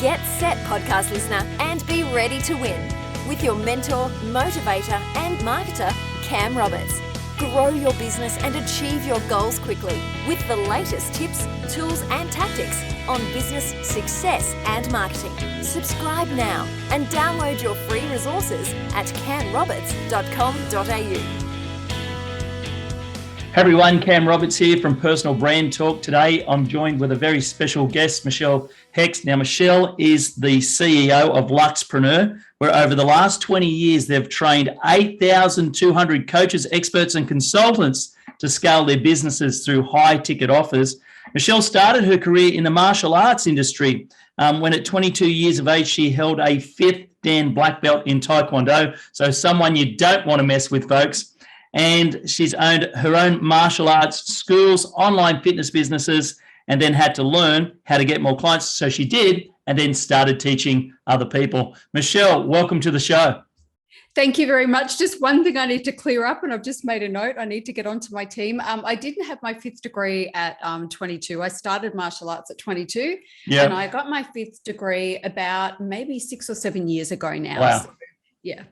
Get set, podcast listener, and be ready to win with your mentor, motivator, and marketer, Cam Roberts. Grow your business and achieve your goals quickly with the latest tips, tools, and tactics on business, success, and marketing. Subscribe now and download your free resources at camroberts.com.au. Hey everyone, Cam Roberts here from Personal Brand Talk. Today I'm joined with a very special guest, Michelle Hext. Now, Michelle is the CEO of Luxpreneur, where over the last 20 years they've trained 8,200 coaches, experts and consultants to scale their businesses through high-ticket offers. Michelle started her career in the martial arts industry when at 22 years of age she held a 5th Dan black belt in Taekwondo, so someone you don't want to mess with, folks. And she's owned her own martial arts schools, online fitness businesses, and then had to learn how to get more clients. So she did, and then started teaching other people. Michelle, welcome to the show. Thank you very much. Just one thing I need to clear up, and I've just made a note. I need to get onto my team. I didn't have my 5th degree at 22. I started martial arts at 22, and I got my 5th degree about maybe 6 or 7 years ago now. Wow. So, yeah.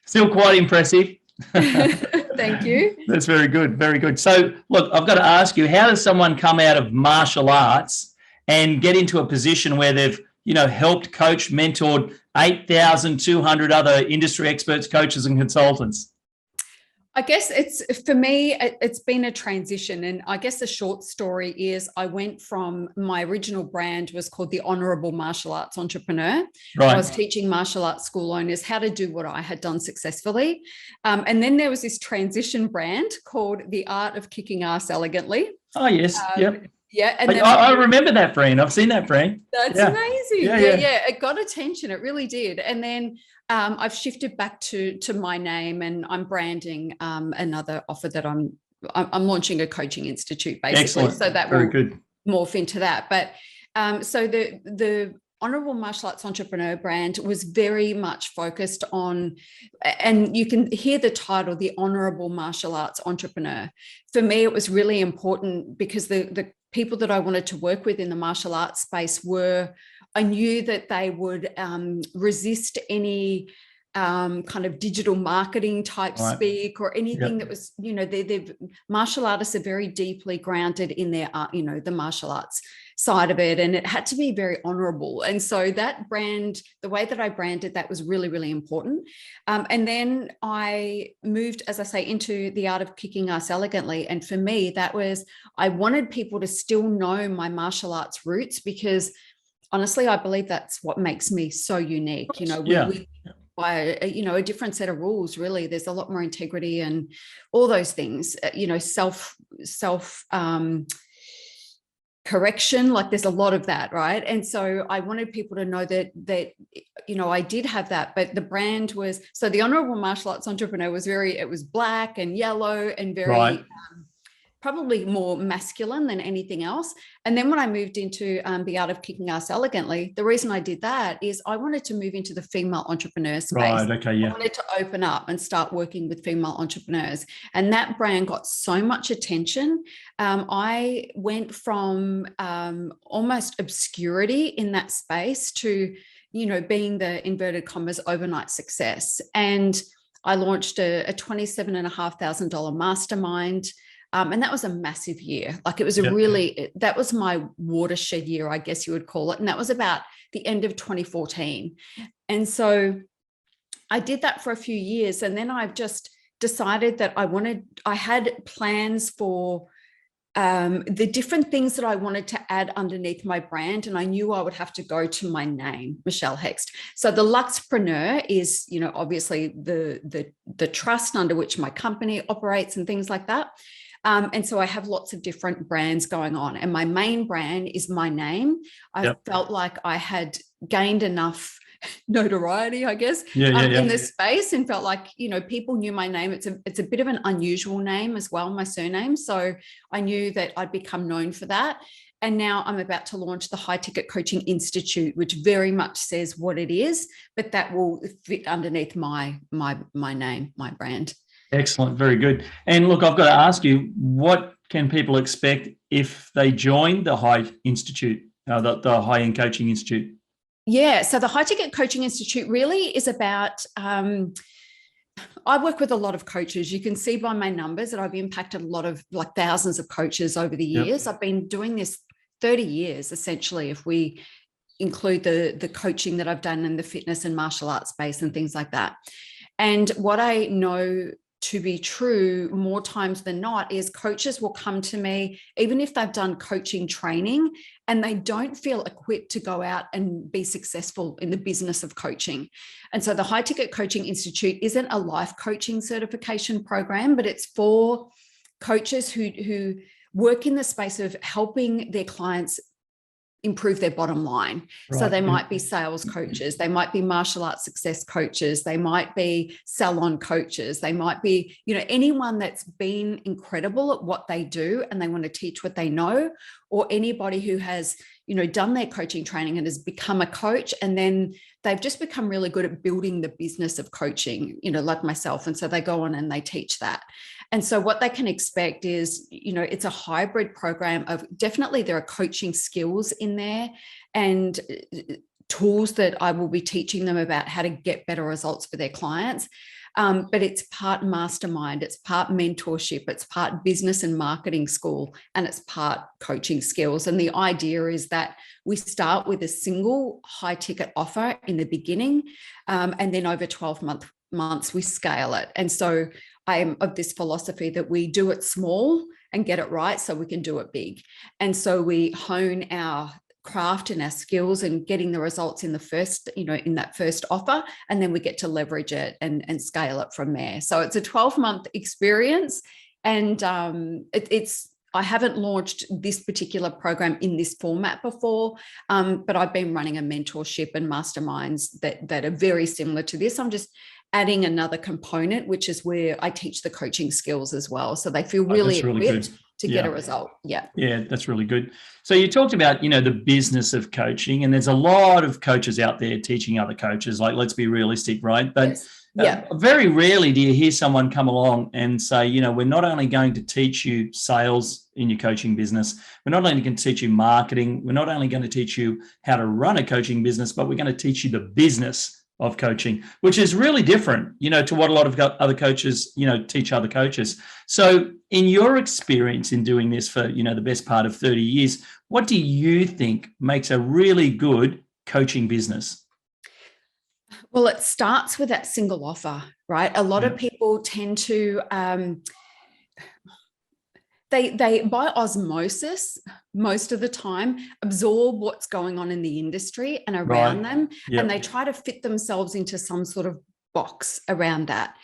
Still quite impressive. Thank you. That's very good. Very good. So look, I've got to ask you, how does someone come out of martial arts and get into a position where they've, helped coach, mentored 8,200 other industry experts, coaches and consultants? I guess for me, it's been a transition. And I guess the short story is I went from my original brand was called the Honourable Martial Arts Entrepreneur. Right. I was teaching martial arts school owners how to do what I had done successfully. And then there was this transition brand called The Art of Kicking Ass Elegantly. Oh, yes. Yep. Yeah. And I remember that brand. I've seen that brand. That's amazing. Yeah. It got attention. It really did. And then I've shifted back to my name, and I'm branding another offer that I'm launching a coaching institute, basically. Excellent. So that Very will good. morph into that. But so the Honourable Martial Arts Entrepreneur brand was very much focused on, and you can hear the title, the Honourable Martial Arts Entrepreneur. For me, it was really important because the people that I wanted to work with in the martial arts space I knew that they would resist any kind of digital marketing type speak or anything that was, they're martial artists are very deeply grounded in their art, the martial arts side of it. And it had to be very honorable. And so that brand, the way that I branded that was really, really important. And then I moved, as I say, into the art of kicking ass elegantly. And for me, that was, I wanted people to still know my martial arts roots, because honestly, I believe that's what makes me so unique. We by a different set of rules, really. There's a lot more integrity and all those things, self correction, like there's a lot of that, right? And so I wanted people to know that I did have that, but the brand was, so the Honourable Martial Arts Entrepreneur was it was black and yellow and very probably more masculine than anything else. And then when I moved into the art of kicking ass elegantly, the reason I did that is I wanted to move into the female entrepreneur space. Right, okay, yeah. I wanted to open up and start working with female entrepreneurs. And that brand got so much attention. I went from almost obscurity in that space to, being the inverted commas overnight success. And I launched a $27,500 mastermind. And that was a massive year. Like it was that was my watershed year, I guess you would call it. And that was about the end of 2014. And so I did that for a few years. And then I've just decided that I had plans for the different things that I wanted to add underneath my brand. And I knew I would have to go to my name, Michelle Hext. So the Luxpreneur is, obviously the trust under which my company operates and things like that. And so I have lots of different brands going on, and my main brand is my name. I felt like I had gained enough notoriety, I guess, in this space, and felt like, people knew my name. It's a bit of an unusual name as well, my surname. So I knew that I'd become known for that. And now I'm about to launch the HighTicket Coaching Institute, which very much says what it is, but that will fit underneath my name, my brand. Excellent. Very good. And look, I've got to ask you, what can people expect if they join the High Institute? The High End Coaching Institute. Yeah. So the HighTicket Coaching Institute really is about, I work with a lot of coaches. You can see by my numbers that I've impacted a lot of, like, thousands of coaches over the years. I've been doing this 30 years, essentially, if we include the coaching that I've done in the fitness and martial arts space and things like that. And what I know to be true more times than not is coaches will come to me, even if they've done coaching training, and they don't feel equipped to go out and be successful in the business of coaching. And so the HighTicket Coaching Institute isn't a life coaching certification program, but it's for coaches who work in the space of helping their clients improve their bottom line. Right. So they might be sales coaches, they might be martial arts success coaches, they might be salon coaches, they might be, anyone that's been incredible at what they do and they want to teach what they know, or anybody who has, done their coaching training and has become a coach, and then they've just become really good at building the business of coaching, like myself. And so they go on and they teach that. And so what they can expect is, it's a hybrid program of, definitely there are coaching skills in there and tools that I will be teaching them about how to get better results for their clients. But it's part mastermind, it's part mentorship, it's part business and marketing school, and it's part coaching skills. And the idea is that we start with a single high ticket offer in the beginning, and then over 12 months we scale it. And so I am of this philosophy that we do it small and get it right so we can do it big. And so we hone our craft and our skills and getting the results in the first, in that first offer, and then we get to leverage it and scale it from there. So it's a 12-month experience, and I haven't launched this particular program in this format before, but I've been running a mentorship and masterminds that are very similar to this. I'm just adding another component, which is where I teach the coaching skills as well. So they feel really equipped to get a result. Yeah. Yeah, that's really good. So you talked about, the business of coaching, and there's a lot of coaches out there teaching other coaches, like, let's be realistic, right? But very rarely do you hear someone come along and say, we're not only going to teach you sales in your coaching business, we're not only going to teach you marketing, we're not only going to teach you how to run a coaching business, but we're going to teach you the business of coaching, which is really different, to what a lot of other coaches, teach other coaches. So in your experience in doing this for, the best part of 30 years, what do you think makes a really good coaching business? Well, it starts with that single offer, right? A lot of people tend to, they by osmosis, most of the time, absorb what's going on in the industry and around them, and they try to fit themselves into some sort of box around that.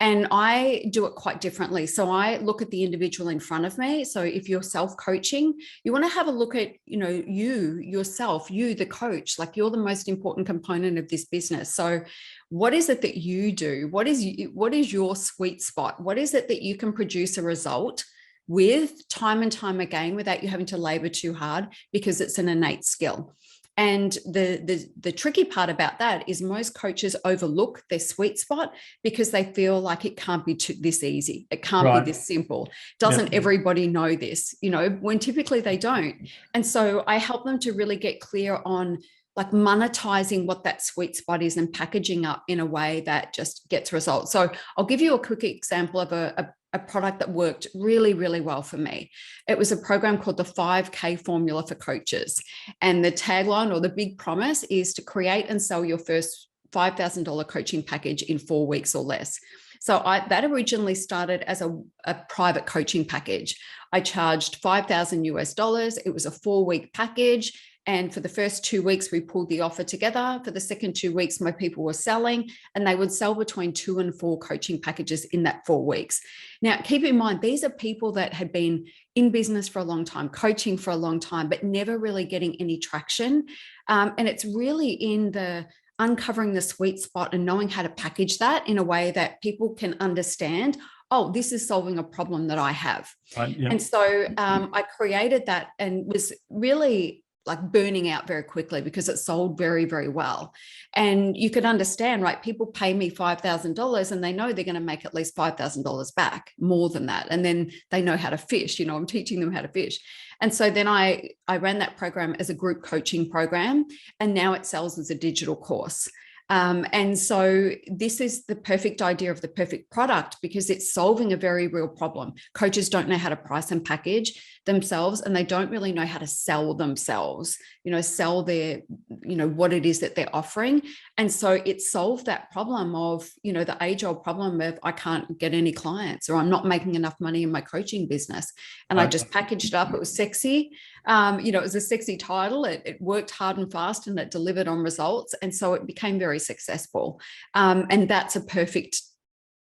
And I do it quite differently. So I look at the individual in front of me. So if you're self-coaching, you want to have a look at, you, yourself, you, the coach, like, you're the most important component of this business. So what is it that you do? What is your sweet spot? What is it that you can produce a result with time and time again without you having to labor too hard, because it's an innate skill? And the tricky part about that is most coaches overlook their sweet spot because they feel like it can't be this easy. It can't be this simple. Doesn't everybody know this? When typically they don't. And so I help them to really get clear on, like, monetizing what that sweet spot is and packaging up in a way that just gets results. So I'll give you a quick example of a product that worked really, really well for me. It was a program called the 5K Formula for Coaches. And the tagline, or the big promise, is to create and sell your first $5,000 coaching package in 4 weeks or less. So that originally started as a private coaching package. I charged $5,000. It was a 4-week package. And for the first 2 weeks, we pulled the offer together. For the second 2 weeks, my people were selling, and they would sell between 2 and 4 coaching packages in that 4 weeks. Now, keep in mind, these are people that had been in business for a long time, coaching for a long time, but never really getting any traction. And it's really in the uncovering the sweet spot and knowing how to package that in a way that people can understand, oh, this is solving a problem that I have. And so I created that, and was really like burning out very quickly because it sold very, very well. And you could understand, right? People pay me $5,000 and they know they're going to make at least $5,000 back, more than that. And then they know how to fish, I'm teaching them how to fish. And so then I ran that program as a group coaching program, and now it sells as a digital course. And so this is the perfect idea of the perfect product, because it's solving a very real problem. Coaches don't know how to price and package themselves, and they don't really know how to sell themselves, sell their, what it is that they're offering. And so it solved that problem of, the age-old problem of I can't get any clients, or I'm not making enough money in my coaching business. And I just packaged it up. It was sexy. It was a sexy title. It worked hard and fast, and it delivered on results. And so it became very successful. And that's a perfect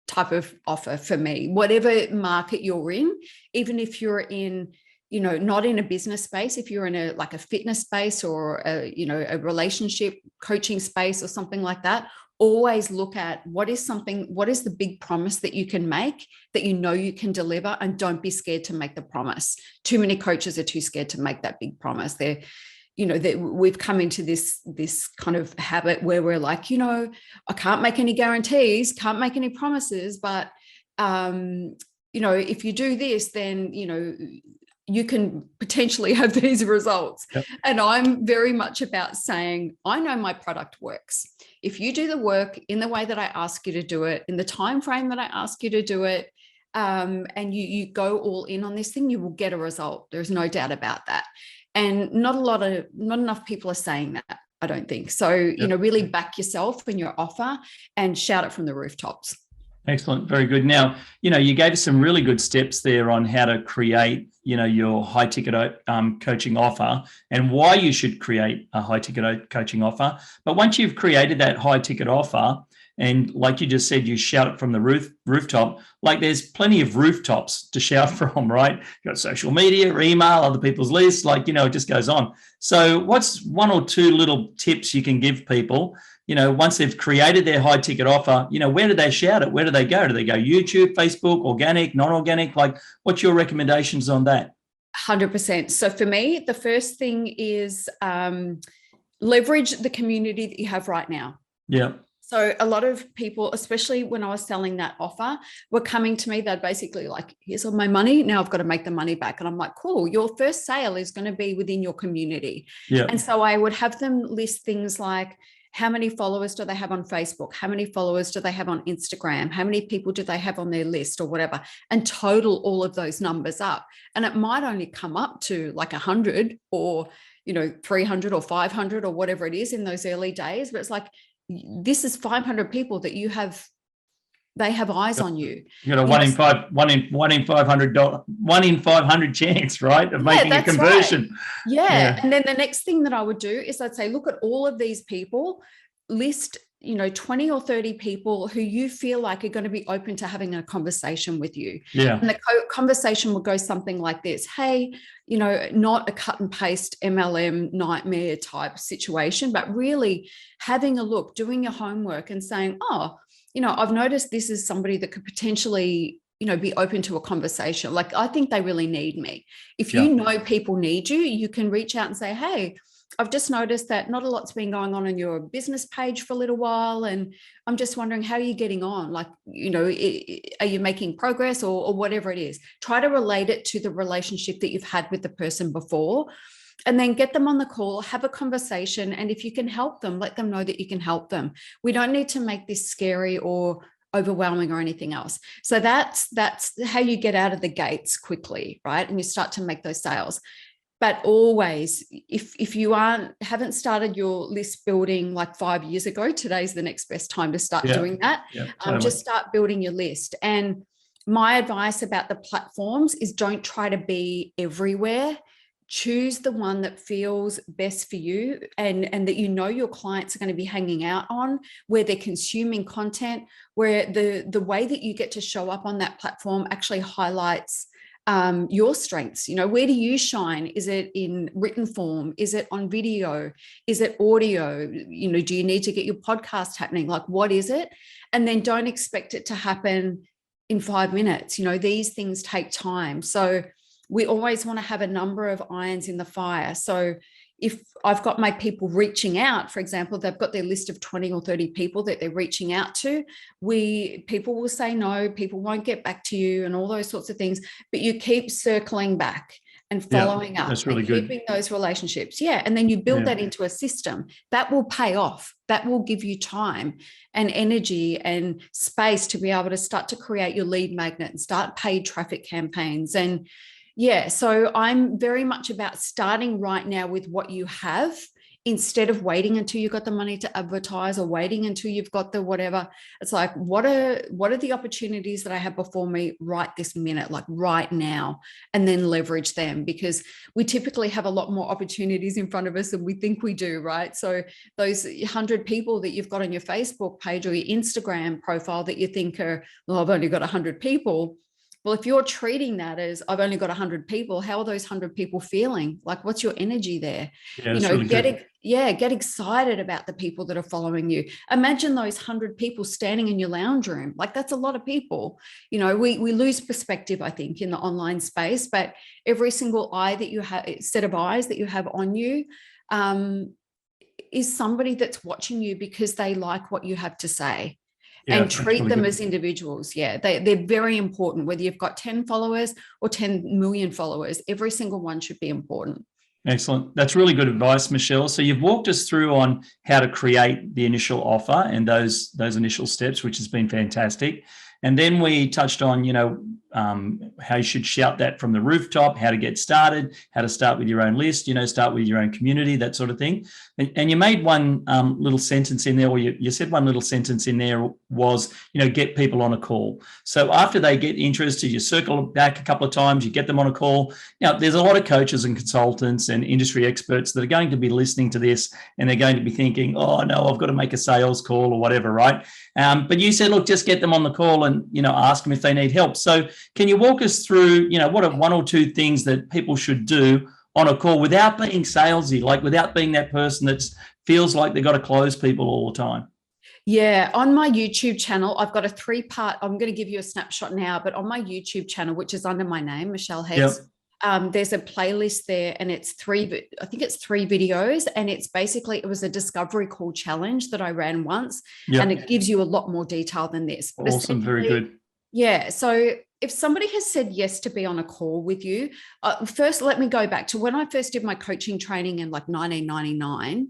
type of offer for me. Whatever market you're in, even if you're in, not in a business space, if you're in a fitness space, or a relationship coaching space or something like that, always look at what is the big promise that you can make, that you can deliver, and don't be scared to make the promise. Too many coaches are too scared to make that big promise. We've come into this kind of habit where we're like, I can't make any guarantees, can't make any promises, but if you do this, then you can potentially have these results. Yep. And I'm very much about saying, I know my product works. If you do the work in the way that I ask you to do it, in the time frame that I ask you to do it, and you go all in on this thing, you will get a result. There's no doubt about that. And not enough people are saying that, I don't think. So, yep. Really back yourself in your offer and shout it from the rooftops. Excellent. Very good. Now, you gave us some really good steps there on how to create, your high ticket coaching offer, and why you should create a high ticket coaching offer. But once you've created that high ticket offer, and like you just said, you shout it from the rooftop, like there's plenty of rooftops to shout from, right? You've got social media, email, other people's lists, it just goes on. So what's one or two little tips you can give people, once they've created their high ticket offer, where do they shout it? Where do they go? Do they go YouTube, Facebook, organic, non-organic? What's your recommendations on that? 100%. So for me, the first thing is leverage the community that you have right now. Yeah. So a lot of people, especially when I was selling that offer, were coming to me. They're basically like, here's all my money. Now I've got to make the money back. And I'm like, cool, your first sale is going to be within your community. Yeah. And so I would have them list things like, how many followers do they have on Facebook? How many followers do they have on Instagram? How many people do they have on their list or whatever? And total all of those numbers up. And it might only come up to like 100 or, 300 or 500 or whatever it is in those early days. But it's like, this is 500 people that they have eyes on you. You got a 1 in 500 chance, right, of making a conversion. Right. Yeah. And then the next thing that I would do is I'd say, look at all of these people, list 20 or 30 people who you feel like are going to be open to having a conversation with you. Yeah. And the conversation will go something like this. Hey, not a cut and paste MLM nightmare type situation, but really having a look, doing your homework and saying, I've noticed this is somebody that could potentially, be open to a conversation. Like, I think they really need me. If you know people need you, you can reach out and say, hey, I've just noticed that not a lot's been going on your business page for a little while. And I'm just wondering, how are you getting on? Like, are you making progress or whatever it is? Try to relate it to the relationship that you've had with the person before, and then get them on the call, have a conversation. And if you can help them, let them know that you can help them. We don't need to make this scary or overwhelming or anything else. So that's how you get out of the gates quickly, right? And you start to make those sales. But always, if you haven't started your list building like 5 years ago, today's the next best time to start doing that. Yeah, totally. Just start building your list. And my advice about the platforms is, don't try to be everywhere. Choose the one that feels best for you and that your clients are going to be hanging out on, where they're consuming content, where the way that you get to show up on that platform actually highlights your strengths. Where do you shine? Is it in written form? Is it on video? Is it audio? Do you need to get your podcast happening? Like, what is it? And then don't expect it to happen in 5 minutes. These things take time. So we always want to have a number of irons in the fire. So, if I've got my people reaching out, for example, they've got their list of 20 or 30 people that they're reaching out to, people will say no, people won't get back to you and all those sorts of things, but you keep circling back and following up that's really and good. keeping those relationships. Yeah. And then you build that into a system that will pay off. That will give you time and energy and space to be able to start to create your lead magnet and start paid traffic campaigns. And so I'm very much about starting right now with what you have, instead of waiting until you've got the money to advertise or waiting until you've got the whatever. It's like, what are the opportunities that I have before me right this minute, like right now, and then leverage them, because we typically have a lot more opportunities in front of us than we think we do, right? So those 100 people that you've got on your Facebook page or your Instagram profile that you think are, well, I've only got 100 people. Well, if you're treating that as I've only got 100 people, how are those 100 people feeling? Like, what's your energy there? Yeah, that's really good. Get excited about the people that are following you. Imagine those 100 people standing in your lounge room. Like, that's a lot of people. We lose perspective, I think, in the online space, but every single set of eyes that you have on you is somebody that's watching you because they like what you have to say. And treat them as individuals. Yeah, they're very important. Whether you've got 10 followers or 10 million followers, every single one should be important. Excellent. That's really good advice, Michelle. So you've walked us through on how to create the initial offer and those initial steps, which has been fantastic. And then we touched on, how you should shout that from the rooftop, how to get started, how to start with your own list, start with your own community, that sort of thing. And you made one little sentence in there, or you said one little sentence in there was, get people on a call. So after they get interested, you circle back a couple of times, you get them on a call. Now, there's a lot of coaches and consultants and industry experts that are going to be listening to this, and they're going to be thinking, oh, no, I've got to make a sales call or whatever, right? But you said, look, just get them on the call and, ask them if they need help. So can you walk us through, what are one or two things that people should do on a call without being salesy, like without being that person that feels like they've got to close people all the time? Yeah, on my YouTube channel, I've got a 3-part, I'm going to give you a snapshot now, but on my YouTube channel, which is under my name, Michelle Hext, there's a playlist there, and it's 3 videos, and it's basically, it was a discovery call challenge that I ran once, and it gives you a lot more detail than this. Awesome, very good. Yeah, so if somebody has said yes to be on a call with you, first, let me go back to when I first did my coaching training in like 1999,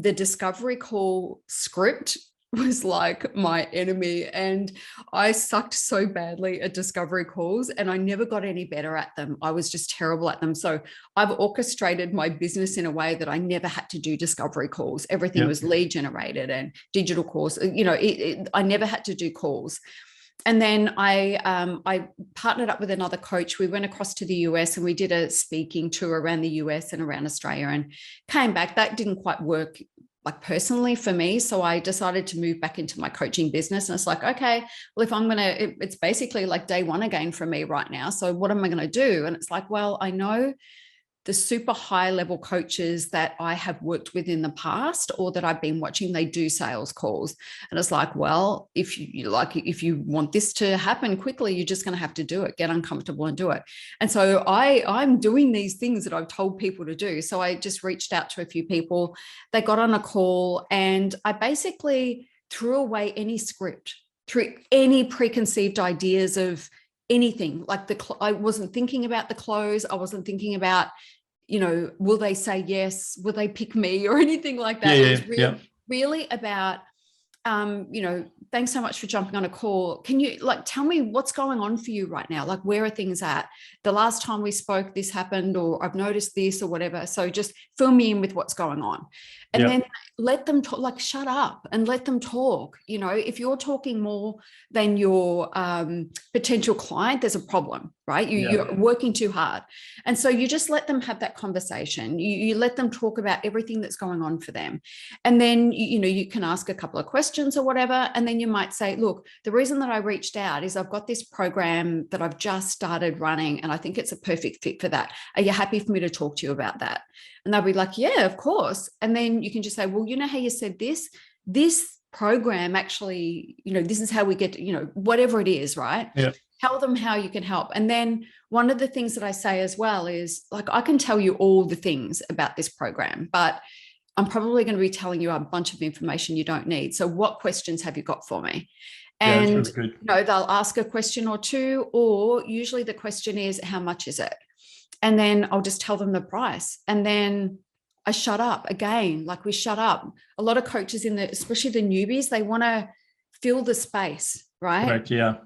the discovery call script was like my enemy, and I sucked so badly at discovery calls, and I never got any better at them. I was just terrible at them. So I've orchestrated my business in a way that I never had to do discovery calls. Everything was lead generated and digital calls. I never had to do calls. And then I partnered up with another coach. We went across to the US and we did a speaking tour around the US and around Australia, and came back. That didn't quite work like personally for me. So I decided to move back into my coaching business. And it's like, okay, well, if I'm going to, it's basically like day one again for me right now. So what am I going to do? And it's like, well, I know the super high level coaches that I have worked with in the past, or that I've been watching, they do sales calls. And it's like, well, if you want this to happen quickly, you're just going to have to do it, get uncomfortable and do it. And so I'm doing these things that I've told people to do. So I just reached out to a few people, they got on a call, and I basically threw away any script, threw any preconceived ideas of anything. Like I wasn't thinking about the close. I wasn't thinking about, will they say yes? Will they pick me or anything like that? It was really about, thanks so much for jumping on a call. Can you tell me what's going on for you right now? Like, where are things at? The last time we spoke, this happened, or I've noticed this or whatever. So just fill me in with what's going on. And then let them talk, shut up and let them talk. If you're talking more than your potential client, there's a problem, right? You're working too hard. And so you just let them have that conversation. You let them talk about everything that's going on for them. And then, you can ask a couple of questions or whatever. And then you might say, look, the reason that I reached out is I've got this program that I've just started running, and I think it's a perfect fit for that. Are you happy for me to talk to you about that? And they'll be like, yeah, of course. And then you can just say, well, how you said this program actually, this is how we get, whatever it is, right? Yeah. tell them how you can help. And then one of the things that I say as well is, like, I can tell you all the things about this program, but I'm probably going to be telling you a bunch of information you don't need. So what questions have you got for me? And that's really good. they'll ask a question or two, or usually the question is, how much is it? And then I'll just tell them the price. And then I shut up again. Like, we shut up. A lot of coaches especially the newbies, they want to fill the space, right? Correct, yeah.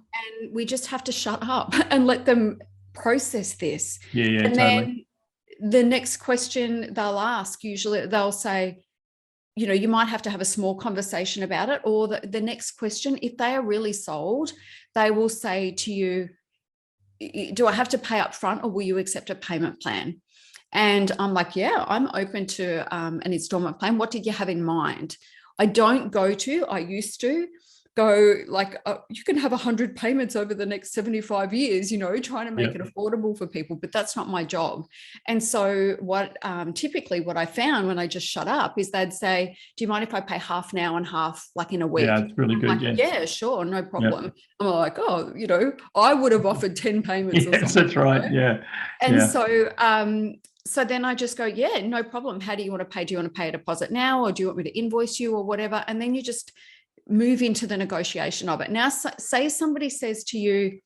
And we just have to shut up and let them process this. Yeah, and totally. Then the next question they'll ask, usually they'll say, you might have to have a small conversation about it. Or the next question, if they are really sold, they will say to you, do I have to pay up front, or will you accept a payment plan? And I'm like, yeah, I'm open to an installment plan. What did you have in mind? I used to go like, you can have 100 payments over the next 75 years, trying to make it affordable for people, but that's not my job. And so typically what I found when I just shut up is they'd say, do you mind if I pay half now and half like in a week? Yeah, it's really good. Like, yeah, sure, no problem. Yeah. I'm like, I would have offered 10 payments or something. That's right. Yeah. And so then I just go, yeah, no problem. How do you want to pay? Do you want to pay a deposit now, or do you want me to invoice you or whatever? And then you just move into the negotiation of it. Now, say somebody says to you,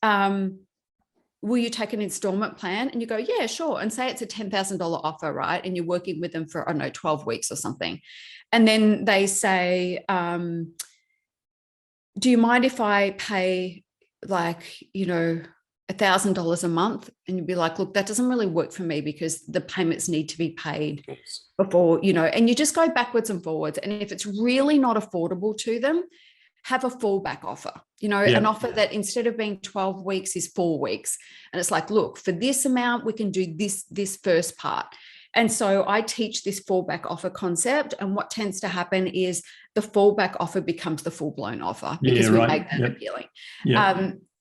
will you take an installment plan? And you go, yeah, sure. And say it's a $10,000 offer, right? And you're working with them for, 12 weeks or something. And then they say, do you mind if I pay $1,000 a month? And you'd be like, look, that doesn't really work for me because the payments need to be paid before, and you just go backwards and forwards. And if it's really not affordable to them, have a fallback offer, an offer that instead of being 12 weeks is 4 weeks. And it's like, look, for this amount, we can do this first part. And so I teach this fallback offer concept. And what tends to happen is the fallback offer becomes the full-blown offer because we make that appealing.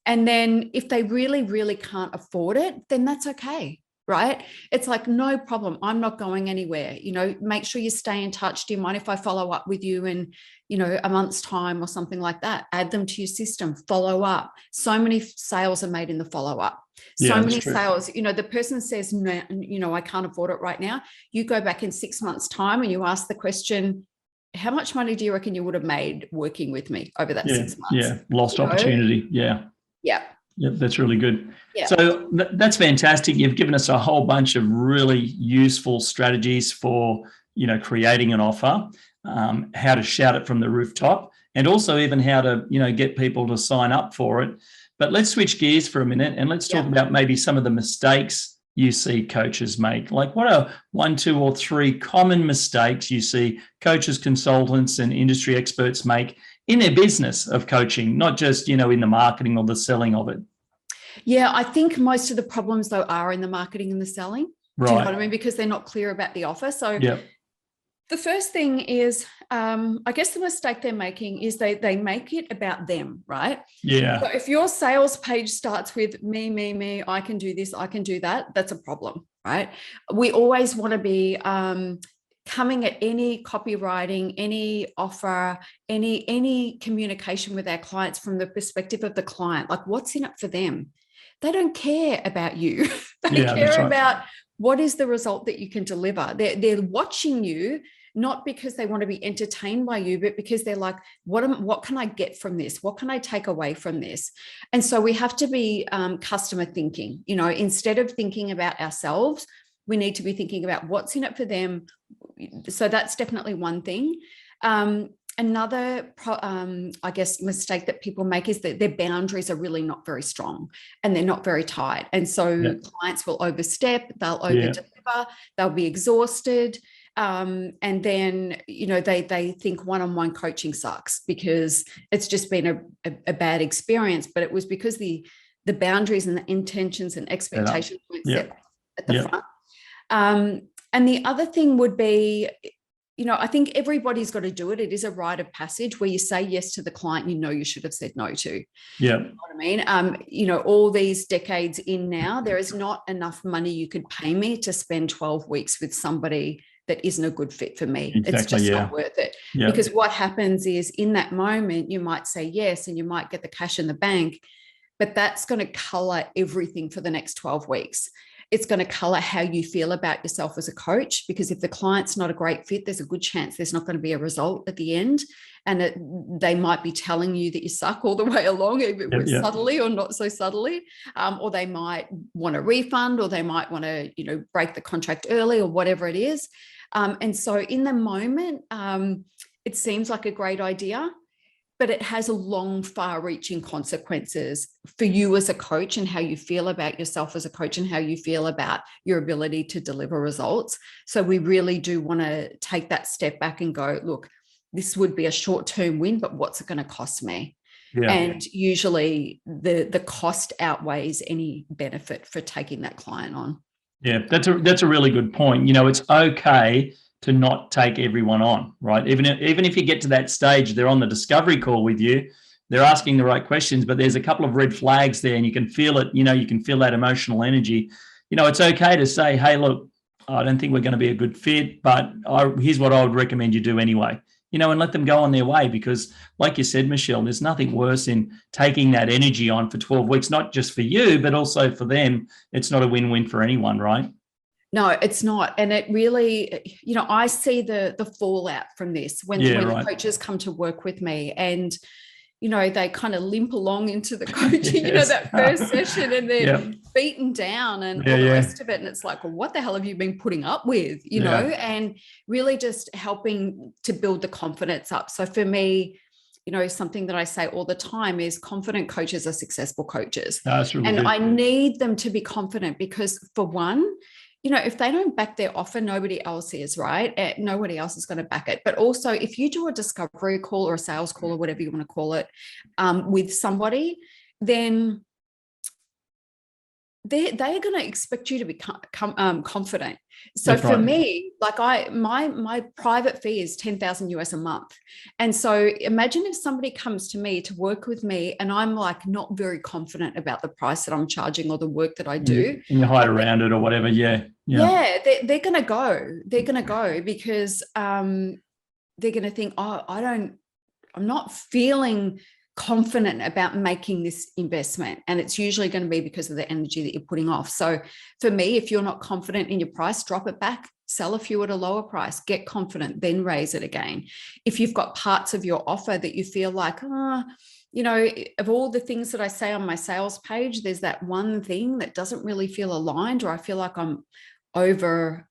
And then if they really, really can't afford it, then that's okay, right? It's like, no problem. I'm not going anywhere. Make sure you stay in touch. Do you mind if I follow up with you in, a month's time or something like that? Add them to your system, follow up. So many sales are made in the follow-up. So many sales, the person says, no, I can't afford it right now. You go back in 6 months' time and you ask the question, how much money do you reckon you would have made working with me over that 6 months? Yeah, lost opportunity. Yeah. Yeah. Yep, that's really good. Yeah. So that's fantastic. You've given us a whole bunch of really useful strategies for, creating an offer, how to shout it from the rooftop, and also even how to, get people to sign up for it. But let's switch gears for a minute and let's talk about maybe some of the mistakes you see coaches make. Like, what are 1, 2, or 3 common mistakes you see coaches, consultants, and industry experts make in their business of coaching, not just, in the marketing or the selling of it? Yeah, I think most of the problems, though, are in the marketing and the selling. Right. Do you know what I mean? Because they're not clear about the offer. So the first thing is, I guess the mistake they're making is they make it about them, right? Yeah. So if your sales page starts with me, I can do this, I can do that, that's a problem, right? We always want to be coming at any copywriting, any offer, any communication with our clients from the perspective of the client. Like, what's in it for them? They don't care about you. They care about what is the result that you can deliver. They're watching you, not because they want to be entertained by you, but because they're like, what can I get from this? What can I take away from this? And so we have to be customer thinking, instead of thinking about ourselves, we need to be thinking about what's in it for them. So that's definitely one thing. Another, I guess, mistake that people make is that their boundaries are really not very strong and they're not very tight. And so clients will overstep, they'll over-deliver, they'll be exhausted. And then, they think one-on-one coaching sucks because it's just been a bad experience, but it was because the boundaries and the intentions and expectations weren't set at the front. And the other thing would be, I think everybody's got to do it. It is a rite of passage where you say yes to the client you should have said no to. Yeah. You know what I mean? All these decades in now, there is not enough money you could pay me to spend 12 weeks with somebody that isn't a good fit for me. Exactly, it's just not worth it. Yeah. Because what happens is in that moment, you might say yes and you might get the cash in the bank, but that's going to color everything for the next 12 weeks. It's going to color how you feel about yourself as a coach, because if the client's not a great fit, there's a good chance there's not going to be a result at the end. And they might be telling you that you suck all the way along, either subtly or not so subtly, or they might want a refund, or they might want to, break the contract early, or whatever it is. And so in the moment, it seems like a great idea, but it has a long, far-reaching consequences for you as a coach, and how you feel about yourself as a coach, and how you feel about your ability to deliver results. So we really do want to take that step back and go, look, this would be a short-term win, but what's it going to cost me? Yeah. And usually the cost outweighs any benefit for taking that client on. Yeah, that's a really good point. It's okay to not take everyone on, right? Even if you get to that stage, they're on the discovery call with you, they're asking the right questions, but there's a couple of red flags there, and you can feel it. You can feel that emotional energy. It's okay to say, hey, look, I don't think we're going to be a good fit, but here's what I would recommend you do anyway. And let them go on their way, because like you said, Michelle, there's nothing worse in taking that energy on for 12 weeks, not just for you, but also for them. It's not a win-win for anyone, right? No, it's not. And it really, I see the fallout from this when right. Coaches come to work with me, and they kind of limp along into the coaching, yes. That first session, and they're beaten down and all the rest of it. And it's like, well, what the hell have you been putting up with, know? And really just helping to build the confidence up. So for me, something that I say all the time is confident coaches are successful coaches. That's really good. I need them to be confident, because for one, if they don't back their offer, nobody else is, right? Nobody else is going to back it. But also, if you do a discovery call or a sales call or whatever you want to call it with somebody, then they're going to expect you to be confident. So that's for me, like my private fee is $10,000 a month. And so imagine if somebody comes to me to work with me, and I'm like not very confident about the price that I'm charging or the work that I do. And you hide around it or whatever. Yeah. They're going to go. They're going to go because they're going to think, oh, I'm not feeling confident about making this investment. And it's usually going to be because of the energy that you're putting off. So for me, if you're not confident in your price, drop it back, sell a few at a lower price, get confident, then raise it again. If you've got parts of your offer that you feel like, of all the things that I say on my sales page, there's that one thing that doesn't really feel aligned, or I feel like I'm over,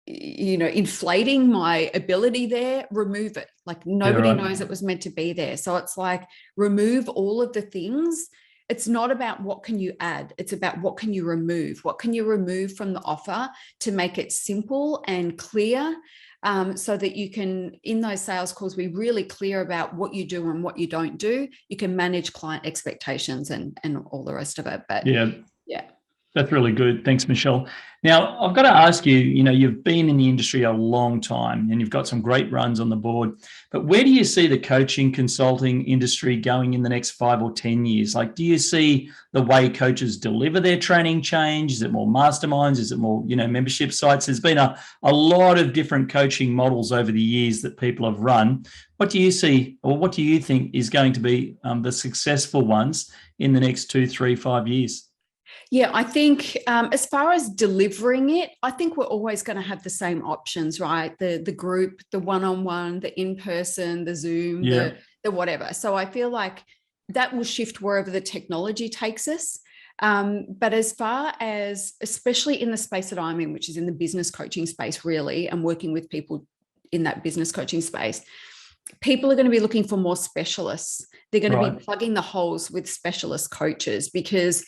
inflating my ability there, remove it. Like nobody knows it was meant to be there. So it's like, remove all of the things. It's not about what can you add. It's about what can you remove? What can you remove from the offer to make it simple and clear, so that you can, in those sales calls, be really clear about what you do and what you don't do. You can manage client expectations and all the rest of it. But yeah. That's really good. Thanks, Michelle. Now, I've got to ask you, you've been in the industry a long time and you've got some great runs on the board, but where do you see the coaching consulting industry going in the next 5 or 10 years? Like, do you see the way coaches deliver their training change? Is it more masterminds? Is it more, membership sites? There's been a lot of different coaching models over the years that people have run. What do you see, or what do you think is going to be the successful ones in the next 2, 3, 5 years? Yeah, I think as far as delivering it, I think we're always going to have the same options, right? The group, the one-on-one, the in-person, the Zoom, the whatever. So I feel like that will shift wherever the technology takes us. But as far as, especially in the space that I'm in, which is in the business coaching space, really, and working with people in that business coaching space, people are going to be looking for more specialists. They're going to be plugging the holes with specialist coaches, because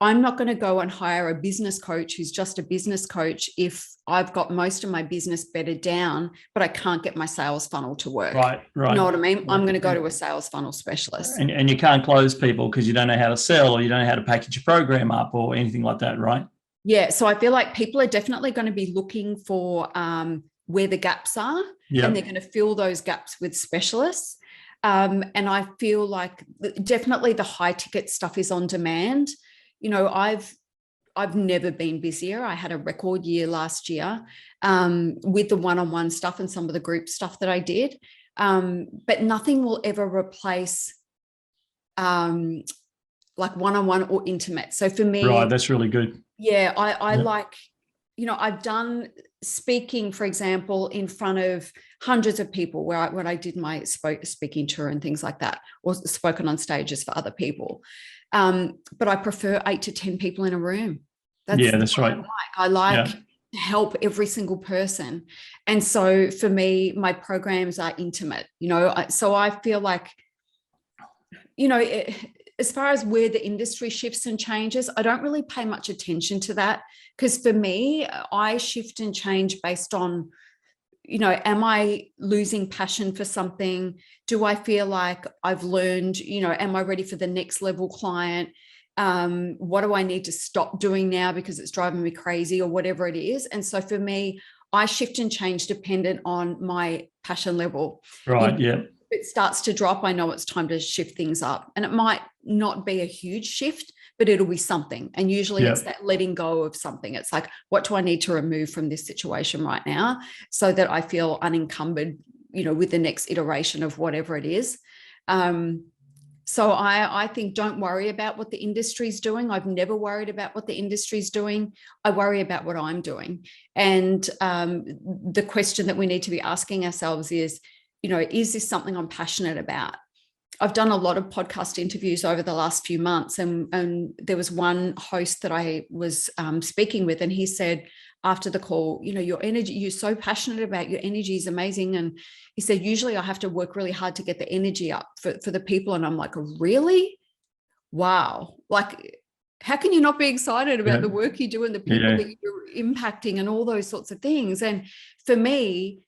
I'm not going to go and hire a business coach who's just a business coach if I've got most of my business bedded down, but I can't get my sales funnel to work. Right. You know what I mean? I'm going to go to a sales funnel specialist. And you can't close people because you don't know how to sell, or you don't know how to package your program up or anything like that, right? Yeah. So I feel like people are definitely going to be looking for where the gaps are, and they're going to fill those gaps with specialists. And I feel like definitely the high ticket stuff is on demand. I've never been busier. I had a record year last year with the one-on-one stuff and some of the group stuff that I did. But nothing will ever replace like one-on-one or intimate. So for me, right, that's really good. Yeah, I like, I've done speaking, for example, in front of hundreds of people when I did my speaking tour and things like that, or spoken on stages for other people. But I prefer 8 to 10 people in a room. That's right. I like to help every single person. And so for me, my programs are intimate, so I feel like, as far as where the industry shifts and changes, I don't really pay much attention to that, because for me, I shift and change based on, am I losing passion for something? Do I feel like I've learned, am I ready for the next level client? What do I need to stop doing now because it's driving me crazy, or whatever it is? And so for me, I shift and change dependent on my passion level. Right, yeah. If it starts to drop, I know it's time to shift things up. And it might not be a huge shift, but it'll be something. And usually it's that letting go of something. It's like, what do I need to remove from this situation right now so that I feel unencumbered, with the next iteration of whatever it is. So I think, don't worry about what the industry's doing. I've never worried about what the industry's doing. I worry about what I'm doing. And the question that we need to be asking ourselves is, is this something I'm passionate about? I've done a lot of podcast interviews over the last few months, and there was one host that I was speaking with, and he said after the call, your energy, you're so passionate about, your energy is amazing. And he said, usually I have to work really hard to get the energy up for the people. And I'm like, really? Wow. Like, how can you not be excited about the work you do and the people that you're impacting and all those sorts of things? And for me,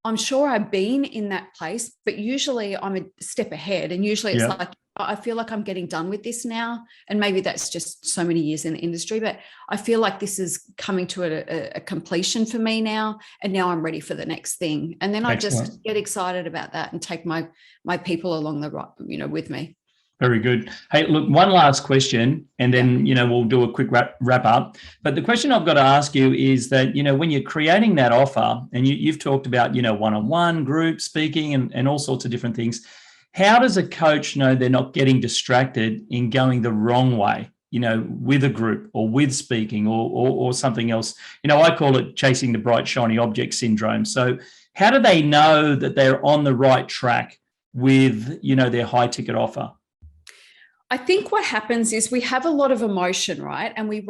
I'm sure I've been in that place, but usually I'm a step ahead. And usually it's like, I feel like I'm getting done with this now. And maybe that's just so many years in the industry, but I feel like this is coming to a completion for me now. And now I'm ready for the next thing. And then I just get excited about that and take my people along the right, with me. Very good. Hey, look, one last question, and then, we'll do a quick wrap up. But the question I've got to ask you is that, when you're creating that offer, and you've talked about, one-on-one group speaking and all sorts of different things, how does a coach know they're not getting distracted in going the wrong way, with a group or with speaking or something else? I call it chasing the bright, shiny object syndrome. So how do they know that they're on the right track with, their high ticket offer? I think what happens is we have a lot of emotion, right? And we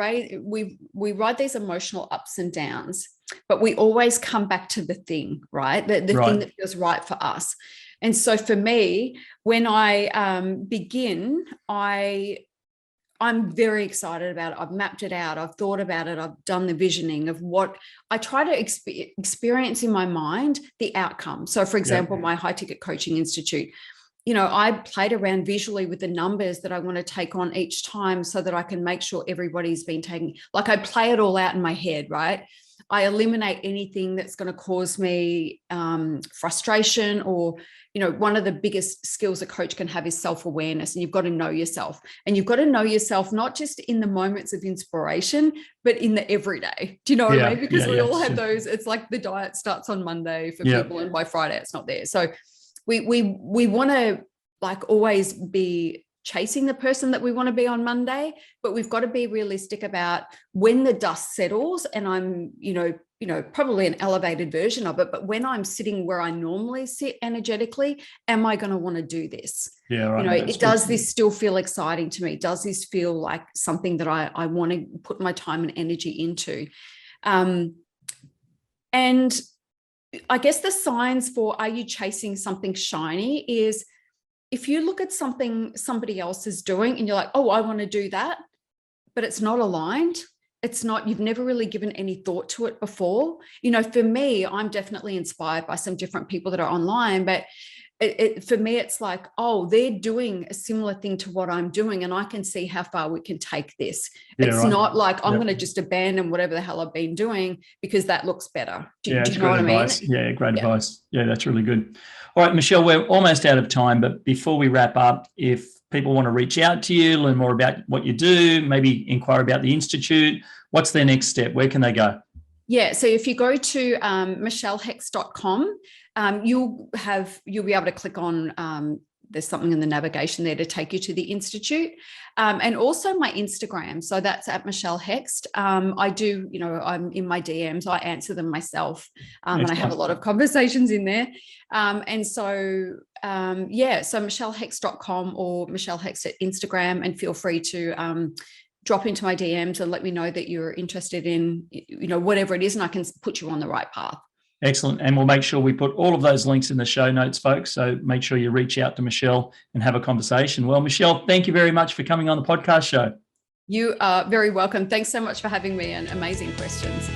ride these emotional ups and downs, but we always come back to the thing, right? The thing that feels right for us. And so for me, when I begin, I'm very excited about it. I've mapped it out. I've thought about it. I've done the visioning of what I try to experience in my mind, the outcome. So for example, my HighTicket Coaching Institute, I played around visually with the numbers that I want to take on each time so that I can make sure everybody's been taken. Like, I play it all out in my head, right? I eliminate anything that's going to cause me frustration, or, one of the biggest skills a coach can have is self-awareness, and you've got to know yourself, and you've got to know yourself, not just in the moments of inspiration, but in the everyday. Do you know what I mean? Because we all have those. It's like the diet starts on Monday for people, and by Friday it's not there. So we want to, like, always be chasing the person that we want to be on Monday, but we've got to be realistic about when the dust settles and I'm, probably an elevated version of it, but when I'm sitting where I normally sit energetically, am I going to want to do this? Yeah, right. Does this still feel exciting to me? Does this feel like something that I want to put my time and energy into? And I guess the signs for, are you chasing something shiny, is if you look at something somebody else is doing and you're like, oh, I want to do that, but it's not aligned. It's not, you've never really given any thought to it before. For me, I'm definitely inspired by some different people that are online, but for me, it's like, oh, they're doing a similar thing to what I'm doing, and I can see how far we can take this. It's not like I'm going to just abandon whatever the hell I've been doing because that looks better. Do you know what I mean? Yeah, great advice. Yeah, that's really good. All right, Michelle, we're almost out of time, but before we wrap up, if people want to reach out to you, learn more about what you do, maybe inquire about the Institute, what's their next step? Where can they go? Yeah, so if you go to michellehext.com, you'll be able to click on there's something in the navigation there to take you to the Institute. And also my Instagram. So that's at Michelle Hext. I do, I'm in my DMs, I answer them myself. And I have a lot of conversations in there. So michellehext.com or Michelle Hext at Instagram, and feel free to drop into my DMs and let me know that you're interested in, whatever it is, and I can put you on the right path. Excellent. And we'll make sure we put all of those links in the show notes, folks. So make sure you reach out to Michelle and have a conversation. Well, Michelle, thank you very much for coming on the podcast show. You are very welcome. Thanks so much for having me, and amazing questions.